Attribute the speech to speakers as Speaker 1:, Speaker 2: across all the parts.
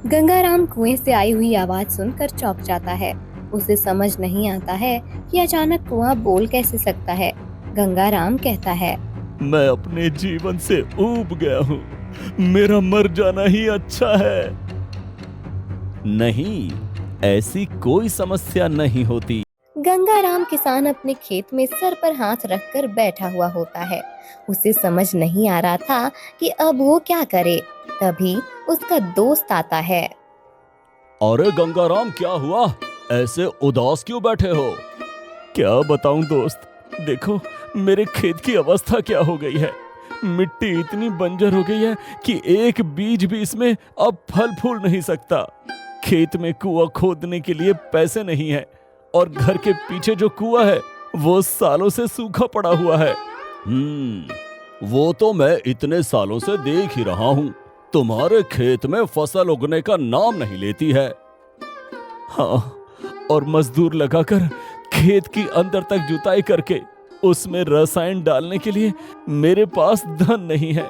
Speaker 1: गंगाराम कुएं से आई हुई आवाज सुनकर चौंक जाता है। उसे समझ नहीं आता है कि अचानक कुआं बोल कैसे सकता है। गंगाराम कहता है,
Speaker 2: मैं अपने जीवन से ऊब गया हूँ। मेरा मर जाना ही अच्छा है। नहीं, ऐसी कोई समस्या नहीं होती।
Speaker 1: गंगाराम किसान अपने खेत में सर पर हाथ रखकर बैठा हुआ होता है। उसे समझ नहीं आ रहा था कि अब वो क्या करे। तभी उसका दोस्त आता है।
Speaker 2: अरे गंगाराम, क्या हुआ? ऐसे उदास क्यों बैठे हो? क्या बताऊं दोस्त, देखो मेरे खेत की अवस्था क्या हो गई है। मिट्टी इतनी बंजर हो गई है कि एक बीज भी इसमें अब फल फूल नहीं सकता। खेत में कुआं खोदने के लिए पैसे नहीं है और घर के पीछे जो कुआं है वो सालों से सूखा पड़ा हुआ है। वो तो मैं इतने सालों से देख ही रहा हूँ। तुम्हारे खेत में फसल उगने का नाम नहीं लेती है। हाँ, और मजदूर लगाकर खेत की अंदर तक जुताई करके उसमें रसायन डालने के लिए मेरे पास धन नहीं है।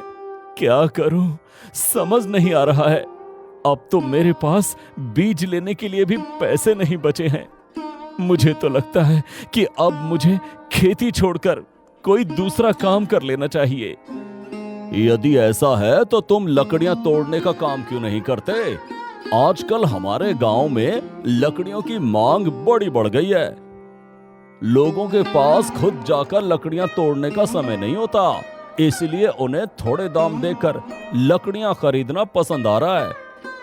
Speaker 2: क्या करूं, समझ नहीं आ रहा है। अब तो मेरे पास बीज लेने के लिए भी पैसे नहीं बचे हैं। मुझे तो लगता है कि अब मुझे खेती छोड़कर कोई दूसरा काम कर लेना चाहिए। यदि ऐसा है तो तुम लकड़ियां तोड़ने का काम क्यों नहीं करते? आजकल हमारे गांव में लकड़ियों की मांग बड़ी बढ़ गई है। लोगों के पास खुद जाकर लकड़ियां तोड़ने का समय नहीं होता, इसलिए उन्हें थोड़े दाम देकर लकड़ियां खरीदना पसंद आ रहा है।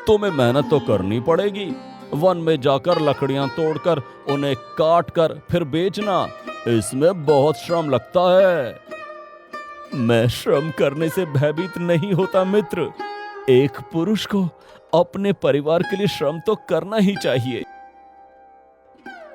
Speaker 2: तुम्हें मेहनत तो करनी पड़ेगी। वन में जाकर लकड़ियां तोड़कर उन्हें काट कर फिर बेचना, इसमें बहुत श्रम लगता है। मैं श्रम करने से भयभीत नहीं होता मित्र। एक पुरुष को अपने परिवार के लिए श्रम तो करना ही चाहिए।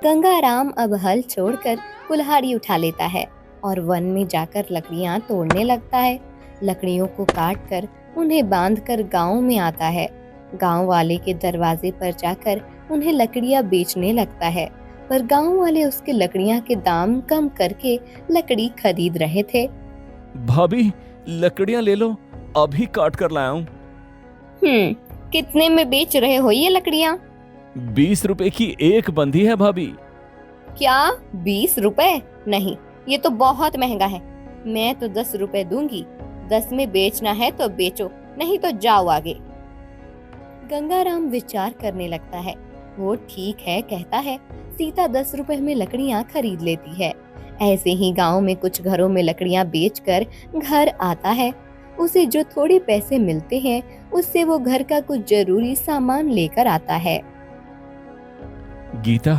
Speaker 1: गंगाराम अब हल छोड़कर कुल्हाड़ी उठा लेता है और वन में जाकर लकड़ियां तोड़ने लगता है। लकड़ियों को काट कर उन्हें बांधकर गांव में आता है। गांव वाले के दरवाजे पर जाकर उन्हें लकड़ियां बेचने लगता है, पर गांव वाले उसके लकड़ियां के दाम कम करके लकड़ी खरीद रहे थे।
Speaker 2: भाभी, लकड़ियां ले लो, अभी काट कर लाया हूँ।
Speaker 1: कितने में बेच रहे हो ये लकड़ियां?
Speaker 2: 20 रुपए की एक बंधी है भाभी।
Speaker 1: क्या 20 रुपए? नहीं, ये तो बहुत महंगा है। मैं तो 10 रुपए दूंगी। 10 में बेचना है तो बेचो, नहीं तो जाओ आगे। गंगाराम विचार करने लगता है। वो ठीक है कहता है। सीता 10 रुपए में लकड़ियां खरीद लेती है। ऐसे ही गांव में कुछ घरों में लकड़ियां बेचकर घर आता है। उसे जो थोड़े पैसे मिलते हैं उससे वो घर का कुछ जरूरी सामान लेकर आता है।
Speaker 2: गीता,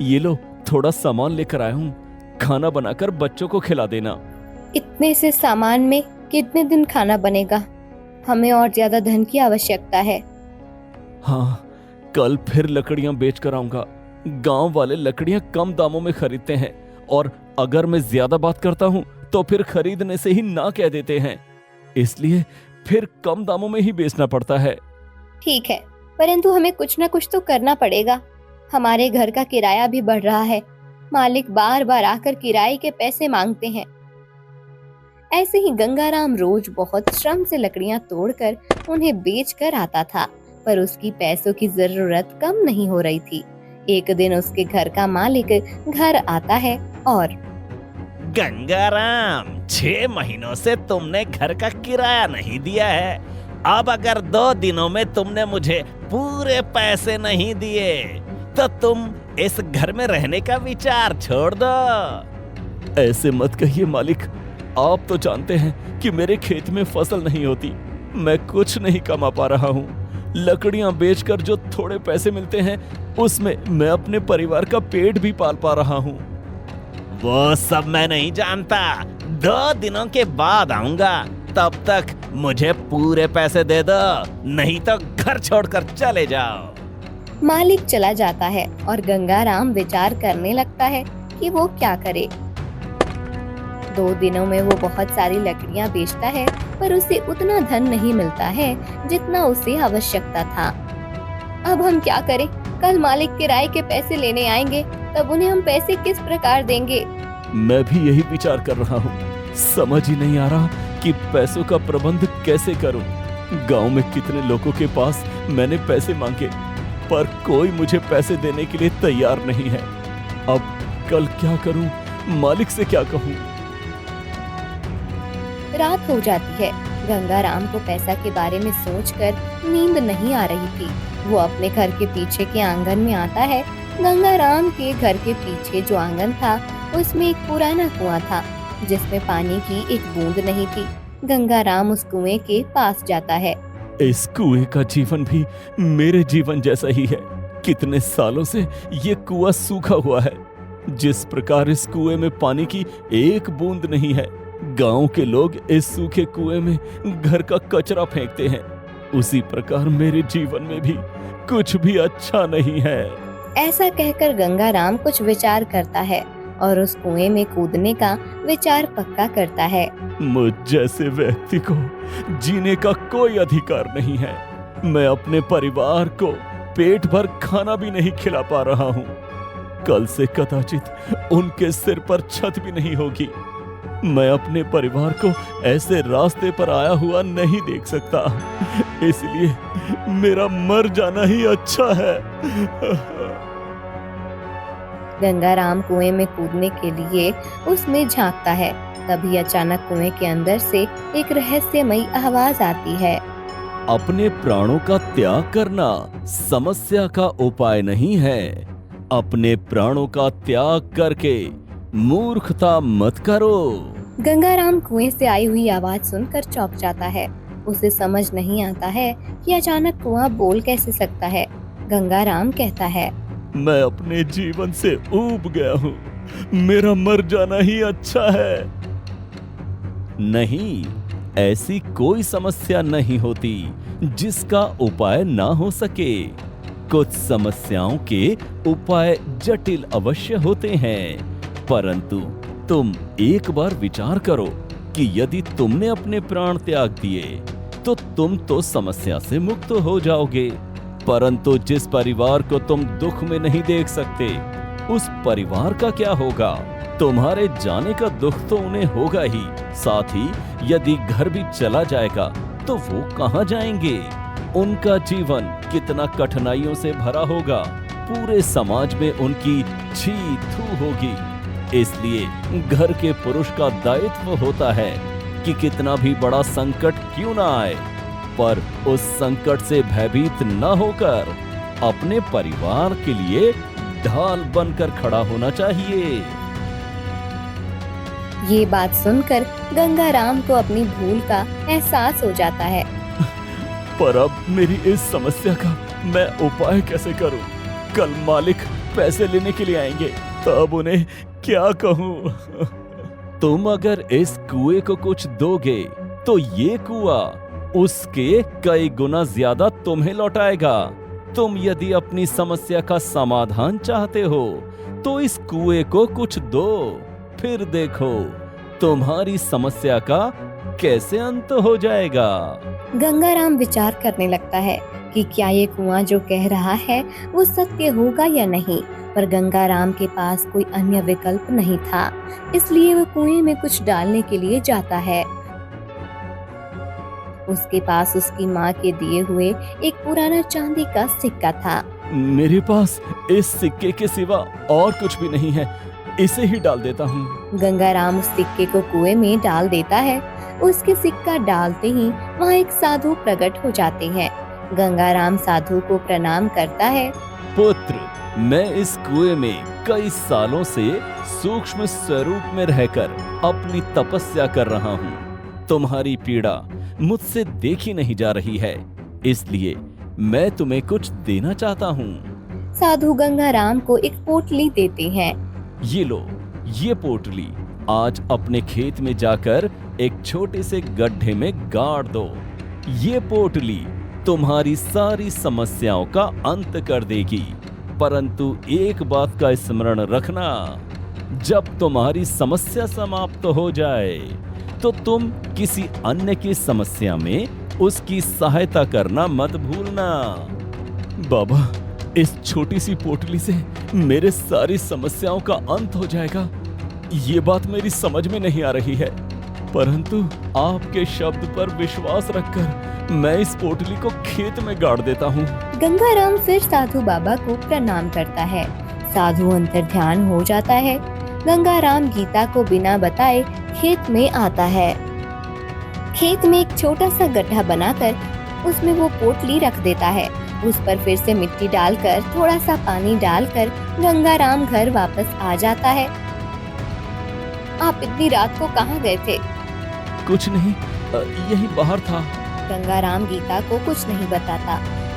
Speaker 2: ये लो, थोड़ा सामान लेकर आया हूँ। खाना बनाकर बच्चों को खिला देना।
Speaker 1: इतने से सामान में कितने दिन खाना बनेगा? हमें और ज्यादा धन की आवश्यकता है।
Speaker 2: हाँ, कल फिर लकड़ियां बेच कर आऊंगा। गांव वाले लकड़ियां कम दामों में खरीदते हैं और अगर मैं ज्यादा बात करता हूँ तो फिर खरीदने से ही ना कह देते हैं, इसलिए फिर कम दामों में ही बेचना पड़ता है।
Speaker 1: ठीक है, परंतु हमें कुछ न कुछ तो करना पड़ेगा। हमारे घर का किराया भी बढ़ रहा है। मालिक बार बार आकर किराए के पैसे मांगते हैं। ऐसे ही गंगाराम रोज बहुत श्रम से लकड़ियां तोड़कर उन्हें बेचकर आता था, पर उसकी पैसों की जरूरत कम नहीं हो रही थी। एक दिन उसके घर का मालिक घर आता है और
Speaker 3: गंगाराम, 6 महीनों से तुमने घर का किराया नहीं दिया है। अब अगर 2 दिनों में तुमने मुझे पूरे पैसे नहीं दिए तो तुम इस घर में रहने का विचार छोड़ दो।
Speaker 2: ऐसे मत कहिए मालिक, आप तो जानते हैं कि मेरे खेत में फसल नहीं होती। मैं कुछ नहीं कमा पा रहा हूँ। लकड़ियां बेचकर जो थोड़े पैसे मिलते हैं उसमें मैं अपने परिवार का पेट भी पाल पा रहा हूँ।
Speaker 3: वो सब मैं नहीं जानता। 2 दिनों के बाद आऊंगा, तब तक मुझे पूरे पैसे दे दो, नहीं तो घर छोड़कर चले जाओ।
Speaker 1: मालिक चला जाता है और गंगाराम विचार करने लगता है कि वो क्या करे। 2 दिनों में वो बहुत सारी लकड़ियां बेचता है, पर उसे उतना धन नहीं मिलता है जितना उसे आवश्यकता था। अब हम क्या करें? कल मालिक किराए के पैसे लेने आएंगे, तब उन्हें हम पैसे किस प्रकार देंगे?
Speaker 2: मैं भी यही विचार कर रहा हूँ। समझ ही नहीं आ रहा कि पैसों का प्रबंध कैसे करूं। गांव में कितने लोगों के पास मैंने पैसे मांगे, पर कोई मुझे पैसे देने के लिए तैयार नहीं है। अब कल क्या करूं, मालिक से क्या कहूं?
Speaker 1: रात हो जाती है। गंगाराम को पैसा के बारे में सोचकर नींद नहीं आ रही थी। वो अपने घर के पीछे के आंगन में आता है। गंगाराम के घर के पीछे जो आंगन था, उसमें एक पुराना कुआं था जिसमें पानी की एक बूंद नहीं थी। गंगाराम उस कुएं के पास जाता है।
Speaker 2: इस कुएं का जीवन भी मेरे जीवन जैसा ही है। कितने सालों से ये कुआं सूखा हुआ है। जिस प्रकार इस कुएं में पानी की एक बूंद नहीं है, गांव के लोग इस सूखे कुएं में घर का कचरा फेंकते हैं, उसी प्रकार मेरे जीवन में भी कुछ भी अच्छा नहीं है।
Speaker 1: ऐसा कहकर गंगाराम कुछ विचार करता है और उस कुएं में कूदने का विचार पक्का करता है।
Speaker 2: मुझ जैसे व्यक्ति को जीने का कोई अधिकार नहीं है। मैं अपने परिवार को पेट भर खाना भी नहीं खिला पा रहा हूँ। कल से कदाचित उनके सिर पर छत भी नहीं होगी। मैं अपने परिवार को ऐसे रास्ते पर आया हुआ नहीं देख सकता, इसलिए मेरा मर जाना ही अच्छा है।
Speaker 1: गंगाराम कुएं में कूदने के लिए उसमें झांकता है। तभी अचानक कुएं के अंदर से एक रहस्यमयी आवाज आती है।
Speaker 2: अपने प्राणों का त्याग करना समस्या का उपाय नहीं है। अपने प्राणों का त्याग करके मूर्खता मत करो।
Speaker 1: गंगाराम कुएं से आई हुई आवाज सुनकर चौंक जाता है। उसे समझ नहीं आता है कि अचानक कुआं बोल कैसे सकता है। गंगाराम कहता है,
Speaker 2: मैं अपने जीवन से ऊब गया हूँ। मेरा मर जाना ही अच्छा है। नहीं, ऐसी कोई समस्या नहीं होती जिसका उपाय ना हो सके। कुछ समस्याओं के उपाय जटिल अवश्य होते हैं, परंतु तुम एक बार विचार करो कि यदि तुमने अपने प्राण त्याग दिए तो तुम तो समस्या से मुक्त हो जाओगे। परंतु जिस परिवार को तुम दुख में नहीं देख सकते, उस परिवार का क्या होगा? तुम्हारे जाने का दुख तो उन्हें होगा ही, साथ ही यदि घर भी चला जाएगा तो वो कहाँ जाएंगे? उनका जीवन कितना कठिनाइयों से भरा होगा। पूरे समाज में उनकी छी थू होगी। इसलिए घर के पुरुष का दायित्व होता है कि कितना भी बड़ा संकट क्यों ना आए, पर उस संकट से भयभीत न होकर अपने परिवार के लिए ढाल बनकर खड़ा होना चाहिए।
Speaker 1: ये बात सुनकर गंगाराम को अपनी भूल का एहसास हो जाता है।
Speaker 2: पर अब मेरी इस समस्या का मैं उपाय कैसे करूं? कल मालिक पैसे लेने के लिए आएंगे, तब उन्हें क्या कहूं? तुम अगर इस कुएं को कुछ दोगे तो ये कुआं उसके कई गुना ज्यादा तुम्हें लौटाएगा। तुम यदि अपनी समस्या का समाधान चाहते हो तो इस कुएं को कुछ दो, फिर देखो तुम्हारी समस्या का कैसे अंत हो जाएगा।
Speaker 1: गंगाराम विचार करने लगता है कि क्या ये कुआं जो कह रहा है वो सत्य होगा या नहीं, पर गंगाराम के पास कोई अन्य विकल्प नहीं था, इसलिए वो कुएं में कुछ डालने के लिए जाता है। उसके पास उसकी माँ के दिए हुए एक पुराना चांदी का सिक्का था।
Speaker 2: मेरे पास इस सिक्के के सिवा और कुछ भी नहीं है, इसे ही डाल देता हूँ।
Speaker 1: गंगाराम उस सिक्के को कुएं में डाल देता है। उसके सिक्का डालते ही वहाँ एक साधु प्रकट हो जाते हैं। गंगाराम साधु को प्रणाम करता है।
Speaker 2: पुत्र, मैं इस कुएं में कई सालों से सूक्ष्म स्वरूप में रहकर अपनी तपस्या कर रहा हूँ। तुम्हारी पीड़ा मुझसे देखी नहीं जा रही है, इसलिए मैं तुम्हें कुछ देना चाहता हूँ।
Speaker 1: साधु गंगाराम को एक पोटली देते हैं।
Speaker 2: ये लो, ये पोटली आज अपने खेत में जाकर एक छोटे से गड्ढे में गाड़ दो। ये पोटली तुम्हारी सारी समस्याओं का अंत कर देगी, परंतु एक बात का स्मरण रखना, जब तुम्हारी समस्या समाप्त हो जाए तो तुम किसी अन्य की समस्या में उसकी सहायता करना मत भूलना। बाबा, इस छोटी सी पोटली से मेरे सारी समस्याओं का अंत हो जाएगा, ये बात मेरी समझ में नहीं आ रही है, परंतु आपके शब्द पर विश्वास रखकर मैं इस पोटली को खेत में गाड़ देता हूँ।
Speaker 1: गंगाराम फिर साधु बाबा को प्रणाम करता है। साधु अंतर्ध्यान हो जाता है। गंगाराम गीता को बिना बताए खेत में आता है। खेत में एक छोटा सा गड्ढा बनाकर उसमें वो पोटली रख देता है। उस पर फिर से मिट्टी डालकर थोड़ा सा पानी डालकर गंगाराम घर वापस आ जाता है। आप इतनी रात को कहाँ गए थे?
Speaker 2: कुछ नहीं, यही बाहर था।
Speaker 1: गंगाराम गीता को कुछ नहीं बताता।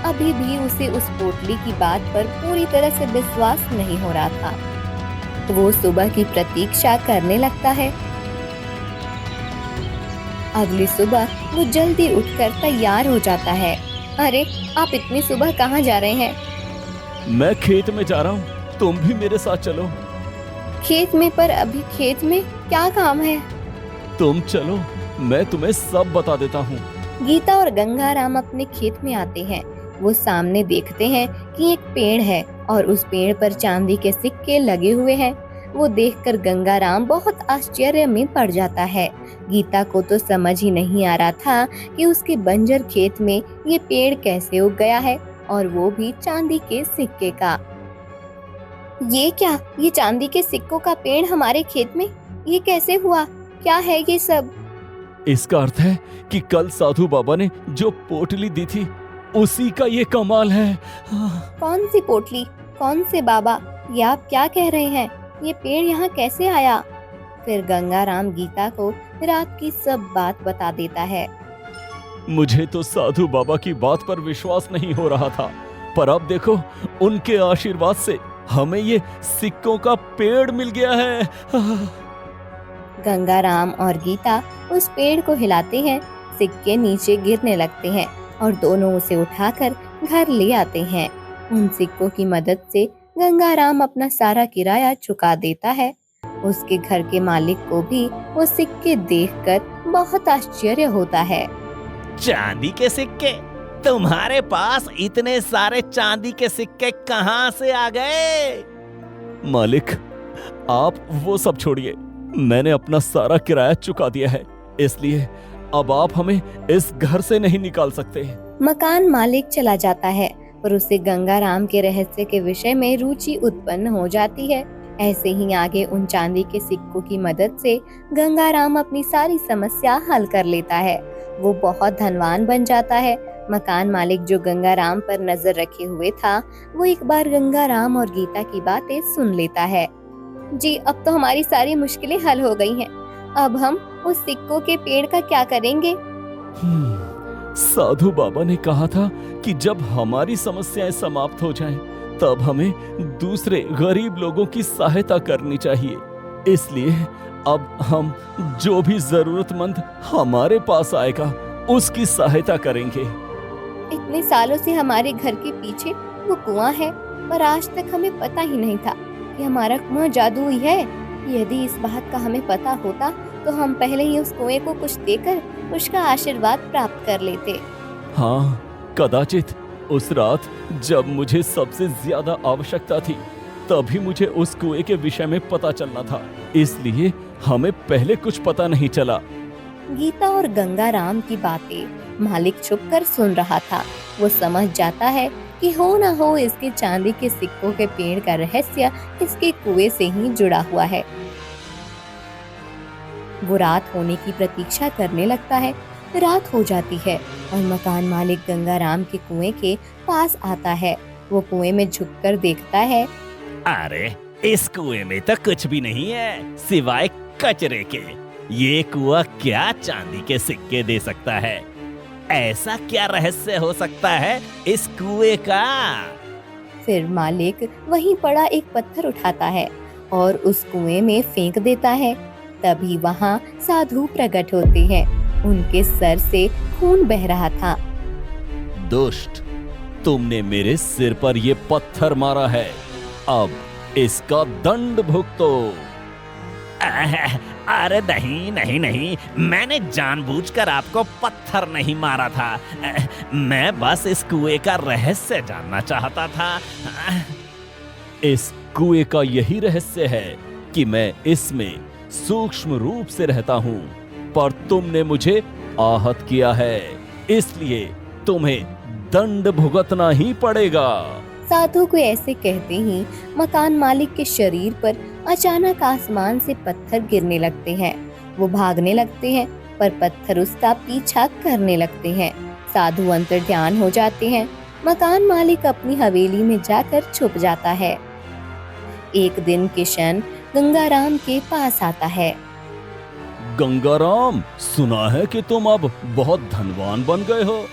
Speaker 1: अभी भी उसे उस पोटली की बात पर पूरी तरह से विश्वास नहीं हो रहा था। वो सुबह की प्रतीक्षा करने लगता है। अगली सुबह वो जल्दी उठकर तैयार हो जाता है। अरे, आप इतनी सुबह कहाँ जा रहे हैं?
Speaker 2: मैं खेत में जा रहा हूँ, तुम भी मेरे साथ चलो।
Speaker 1: खेत में? पर अभी खेत में क्या काम है?
Speaker 2: तुम चलो, मैं तुम्हें सब बता देता हूँ।
Speaker 1: गीता और गंगाराम अपने खेत में आते हैं। वो सामने देखते हैं कि एक पेड़ है और उस पेड़ पर चांदी के सिक्के लगे हुए हैं। वो देखकर गंगाराम बहुत आश्चर्य में पड़ जाता है। गीता को तो समझ ही नहीं आ रहा था कि उसके बंजर खेत में ये पेड़ कैसे उग गया है, और वो भी चांदी के सिक्के का। ये क्या? ये चांदी के सिक्कों का पेड़ हमारे खेत में? ये कैसे हुआ? क्या है ये सब?
Speaker 2: इसका अर्थ है कि कल साधु बाबा ने जो पोटली दी थी उसी का ये कमाल है।
Speaker 1: कौन सी पोटली? कौन से बाबा? ये आप क्या कह रहे हैं? ये पेड़ यहाँ कैसे आया? फिर गंगाराम गीता को रात की सब बात बता देता है।
Speaker 2: मुझे तो साधु बाबा की बात पर विश्वास नहीं हो रहा था, पर अब देखो, उनके आशीर्वाद से हमें ये सिक्कों का पेड़ मिल गया है।
Speaker 1: गंगाराम और गीता उस पेड़ को हिलाते हैं। सिक्के नीचे गिरने लगते हैं और दोनों उसे उठाकर घर ले आते हैं। उन सिक्कों की मदद से गंगाराम अपना सारा किराया चुका देता है। उसके घर के मालिक को भी वो सिक्के देखकर बहुत आश्चर्य होता है।
Speaker 3: चांदी के सिक्के? तुम्हारे पास इतने सारे चांदी के सिक्के कहाँ से आ गए?
Speaker 2: मालिक, आप वो सब छोड़िए, मैंने अपना सारा किराया चुका दिया है, इसलिए अब आप हमें इस घर से नहीं निकाल सकते।
Speaker 1: मकान मालिक चला जाता है, पर उसे गंगाराम के रहस्य के विषय में रुचि उत्पन्न हो जाती है। ऐसे ही आगे उन चांदी के सिक्कों की मदद से गंगाराम अपनी सारी समस्या हल कर लेता है। वो बहुत धनवान बन जाता है। मकान मालिक जो गंगाराम पर नजर रखे हुए था, वो एक बार गंगाराम और गीता की बातें सुन लेता है। जी, अब तो हमारी सारी मुश्किलें हल हो गई हैं। अब हम उस सिक्कों के पेड़ का क्या करेंगे?
Speaker 2: साधु बाबा ने कहा था कि जब हमारी समस्याएं समाप्त हो जाएं, तब हमें दूसरे गरीब लोगों की सहायता करनी चाहिए। इसलिए अब हम जो भी जरूरतमंद हमारे पास आएगा उसकी सहायता करेंगे।
Speaker 1: इतने सालों से हमारे घर के पीछे वो कुआं है, पर आज तक हमें पता ही नहीं था कि हमारा कुआं जादुई है। यदि इस बात का हमें पता होता तो हम पहले ही उस कुएं को कुछ देकर उसका आशीर्वाद प्राप्त कर लेते।
Speaker 2: हाँ, कदाचित उस रात जब मुझे सबसे ज्यादा आवश्यकता थी, तभी मुझे उस कुएं के विषय में पता चलना था, इसलिए हमें पहले कुछ पता नहीं चला।
Speaker 1: गीता और गंगाराम की बातें मालिक छुपकर सुन रहा था। वो समझ जाता है कि हो ना हो इसके चांदी के सिक्कों के पेड़ का रहस्य इसके कुएं से ही जुड़ा हुआ है। वो रात होने की प्रतीक्षा करने लगता है। रात हो जाती है और मकान मालिक गंगाराम के कुएं के पास आता है। वो कुएं में झुककर देखता है।
Speaker 3: अरे, इस कुएं में तो कुछ भी नहीं है सिवाय कचरे के। ये कुआं क्या चांदी के सिक्के दे सकता है? ऐसा क्या रहस्य हो सकता है इस कुएं का?
Speaker 1: फिर मालिक वहीं पड़ा एक पत्थर उठाता है और उस कुएं में फेंक देता है। तभी वहाँ साधु प्रकट होते हैं। उनके सर से खून बह रहा था।
Speaker 2: दुष्ट, तुमने मेरे सिर पर ये पत्थर मारा है, अब इसका दंड भुगतो।
Speaker 3: अरे नहीं नहीं नहीं, मैंने जानबूझकर आपको पत्थर नहीं मारा था। मैं बस इस कुएं का रहस्य जानना चाहता था।
Speaker 2: इस कुएं का यही रहस्य है कि मैं इसमें सूक्ष्म रूप से रहता हूँ। पर तुमने मुझे आहत किया है, इसलिए तुम्हें दंड भुगतना ही पड़ेगा।
Speaker 1: साधु को ऐसे कहते ही मकान मालिक के शरीर पर अचानक आसमान से पत्थर गिरने लगते हैं। वो भागने लगते हैं पर पत्थर उसका पीछा करने लगते हैं। साधु अंतर्ध्यान हो जाते हैं। मकान मालिक अपनी हवेली में जाकर छुप जाता है। एक दिन किशन गंगाराम के पास आता है।
Speaker 2: गंगाराम, सुना है कि तुम अब बहुत धनवान बन गए हो।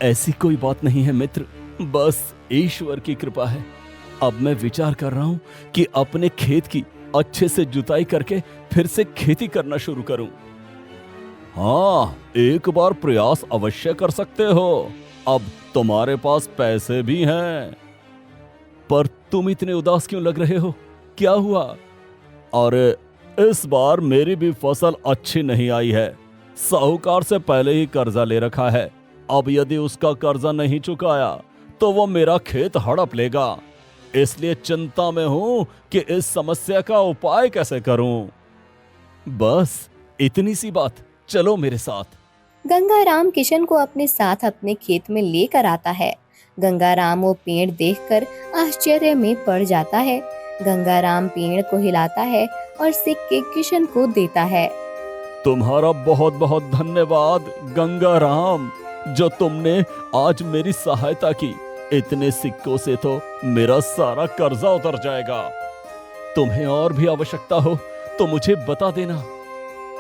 Speaker 2: ऐसी कोई बात नहीं है मित्र, बस ईश्वर की कृपा है। अब मैं विचार कर रहा हूँ कि अपने खेत की अच्छे से जुताई करके फिर से खेती करना शुरू करूं। हाँ, एक बार प्रयास अवश्य कर सकते हो। अब तुम्हारे पास पैसे भी हैं। पर तुम इतने उदास क्यों लग रहे हो? क्या हुआ? अरे, इस बार मेरी भी फसल अच्छी नहीं आई है। साहूकार से पहले ही कर्जा ले रखा है। अब यदि उसका कर्जा नहीं चुकाया तो वो मेरा खेत हड़प लेगा। इसलिए चिंता में हूं कि इस समस्या का उपाय कैसे करूं। बस इतनी सी बात, चलो मेरे साथ।
Speaker 1: गंगाराम किशन को अपने साथ अपने खेत में लेकर आता है। गंगाराम वो पेड़ देखकर आश्चर्य में पड़ जाता है। गंगाराम पेड़ को हिलाता है और सिक्के किशन को देता है।
Speaker 2: तुम्हारा बहुत बहुत धन्यवाद गंगाराम, जो तुमने आज मेरी सहायता की। इतने सिक्कों से तो मेरा सारा कर्जा उतर जाएगा। तुम्हें और भी आवश्यकता हो तो मुझे बता देना।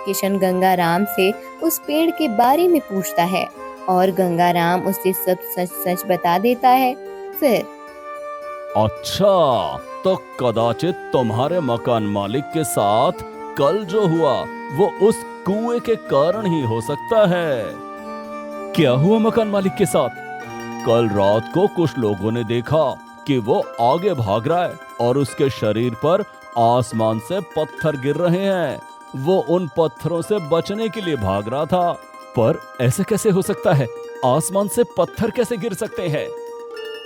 Speaker 1: किशन गंगाराम से उस पेड़ के बारे में पूछता है और गंगाराम उसे सब सच सच बता देता है। फिर
Speaker 2: अच्छा, तो कदाचित तुम्हारे मकान मालिक के साथ कल जो हुआ वो उस कुएं के कारण ही हो सकता है। क्या हुआ मकान मालिक के साथ? कल रात को कुछ लोगों ने देखा कि वो आगे भाग रहा है और उसके शरीर पर आसमान से पत्थर गिर रहे हैं। वो उन पत्थरों से बचने के लिए भाग रहा था। पर ऐसे कैसे हो सकता है? आसमान से पत्थर कैसे गिर सकते हैं?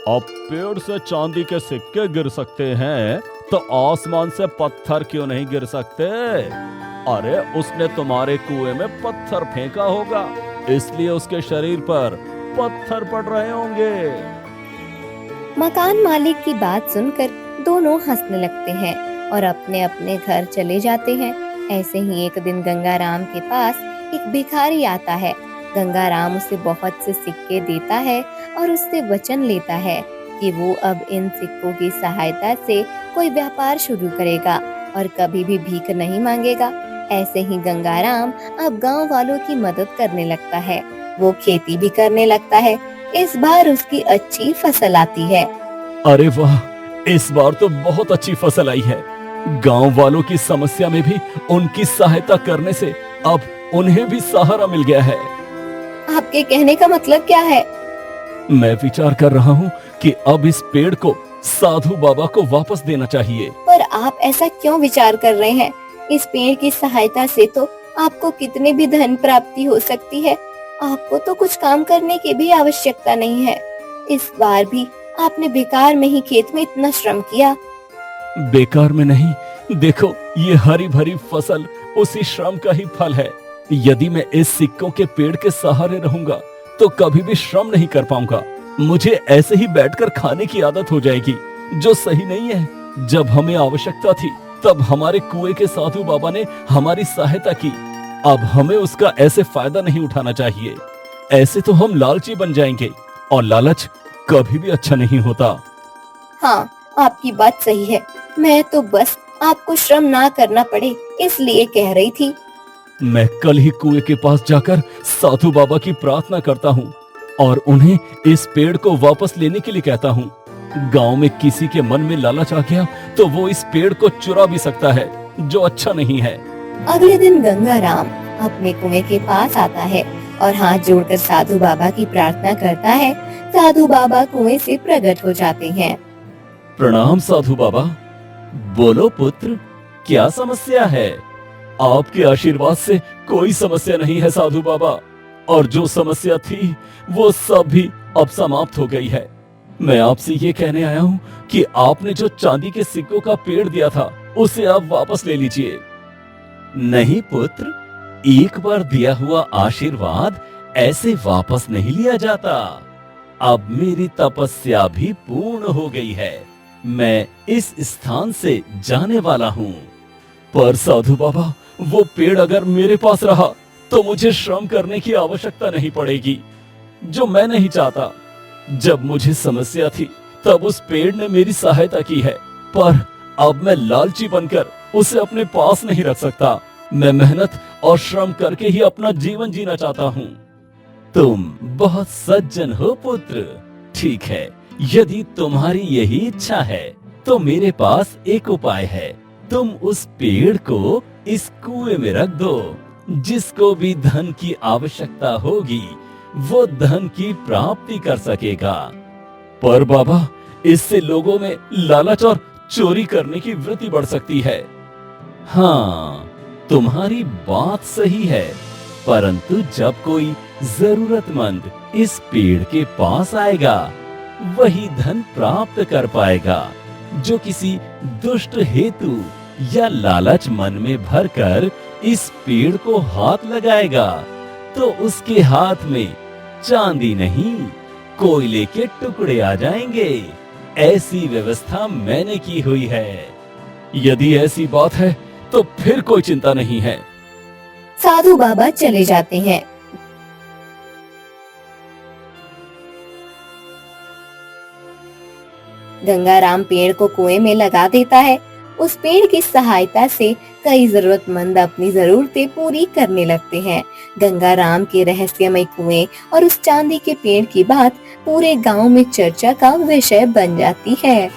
Speaker 2: अब पेड़ से चांदी के सिक्के गिर सकते हैं तो आसमान से पत्थर क्यों नहीं गिर सकते? अरे, उसने तुम्हारे कुएं में पत्थर फेंका होगा, इसलिए उसके शरीर पर पत्थर पड़ रहे होंगे।
Speaker 1: मकान मालिक की बात सुनकर दोनों हंसने लगते हैं और अपने अपने घर चले जाते हैं। ऐसे ही एक दिन गंगाराम के पास एक भिखारी आता है। गंगाराम उसे बहुत से सिक्के देता है और उससे वचन लेता है कि वो अब इन सिक्कों की सहायता से कोई व्यापार शुरू करेगा और कभी भी भीख नहीं मांगेगा। ऐसे ही गंगाराम अब गांव वालों की मदद करने लगता है। वो खेती भी करने लगता है। इस बार उसकी अच्छी फसल आती है।
Speaker 2: अरे वाह, इस बार तो बहुत अच्छी फसल आई है। गांव वालों की समस्या में भी उनकी सहायता करने से अब उन्हें भी सहारा मिल गया है।
Speaker 1: आपके कहने का मतलब क्या है?
Speaker 2: मैं विचार कर रहा हूँ कि अब इस पेड़ को साधु बाबा को वापस देना चाहिए।
Speaker 1: पर आप ऐसा क्यों विचार कर रहे हैं? इस पेड़ की सहायता से तो आपको कितने भी धन प्राप्ति हो सकती है। आपको तो कुछ काम करने की भी आवश्यकता नहीं है। इस बार भी आपने बेकार में ही खेत में इतना श्रम किया।
Speaker 2: बेकार में नहीं, देखो ये हरी भरी फसल उसी श्रम का ही फल है। यदि मैं इस सिक्कों के पेड़ के सहारे रहूंगा तो कभी भी श्रम नहीं कर पाऊंगा। मुझे ऐसे ही बैठकर खाने की आदत हो जाएगी, जो सही नहीं है। जब हमें आवश्यकता थी तब हमारे कुएं के साधु बाबा ने हमारी सहायता की। अब हमें उसका ऐसे फायदा नहीं उठाना चाहिए। ऐसे तो हम लालची बन जाएंगे और लालच कभी भी अच्छा नहीं होता।
Speaker 1: हाँ, आपकी बात सही है। मैं तो बस आपको श्रम ना करना पड़े इसलिए कह रही थी।
Speaker 2: मैं कल ही कुएं के पास जाकर साधु बाबा की प्रार्थना करता हूँ और उन्हें इस पेड़ को वापस लेने के लिए कहता हूँ। गांव में किसी के मन में लालच आ गया तो वो इस पेड़ को चुरा भी सकता है, जो अच्छा नहीं है।
Speaker 1: अगले दिन गंगाराम अपने कुएं के पास आता है और हाथ जोड़कर साधु बाबा की प्रार्थना करता है। साधु बाबा कुएं से प्रकट हो जाते हैं।
Speaker 2: प्रणाम साधु बाबा। बोलो पुत्र, क्या समस्या है? आपके आशीर्वाद से कोई समस्या नहीं है साधु बाबा, और जो समस्या थी वो सब भी अब समाप्त हो गई है। मैं आपसे ये कहने आया हूँ कि आपने जो चांदी के सिक्कों का पेड़ दिया था उसे आप वापस ले लीजिए। नहीं पुत्र, एक बार दिया हुआ आशीर्वाद ऐसे वापस नहीं लिया जाता। अब मेरी तपस्या भी पूर्ण हो गई है। मैं इस स्थान से जाने वाला हूँ। पर साधु बाबा, वो पेड़ अगर मेरे पास रहा तो मुझे श्रम करने की आवश्यकता नहीं पड़ेगी, जो मैं नहीं चाहता। जब मुझे समस्या थी तब उस पेड़ ने मेरी सहायता की है, पर अब मैं लालची बनकर उसे अपने पास नहीं रख सकता। मैं मेहनत और श्रम करके ही अपना जीवन जीना चाहता हूँ। तुम बहुत सज्जन हो पुत्र। ठीक है, यदि तुम्हारी यही इच्छा है तो मेरे पास एक उपाय है। तुम उस पेड़ को इस कुएं में रख दो। जिसको भी धन की आवश्यकता होगी वो धन की प्राप्ति कर सकेगा। पर बाबा, इससे लोगों में लालच और चोरी करने की वृत्ति बढ़ सकती है। हाँ, तुम्हारी बात सही है, परंतु जब कोई जरूरतमंद इस पेड़ के पास आएगा वही धन प्राप्त कर पाएगा। जो किसी दुष्ट हेतु या लालच मन में भरकर इस पेड़ को हाथ लगाएगा तो उसके हाथ में चांदी नहीं, कोयले के टुकड़े आ जाएंगे। ऐसी व्यवस्था मैंने की हुई है। यदि ऐसी बात है तो फिर कोई चिंता नहीं है।
Speaker 1: साधु बाबा चले जाते हैं। गंगाराम पेड़ को कुएं में लगा देता है। उस पेड़ की सहायता से कई जरूरतमंद अपनी जरूरतें पूरी करने लगते हैं। गंगाराम के रहस्यमय कुएं और उस चांदी के पेड़ की बात पूरे गांव में चर्चा का विषय बन जाती है।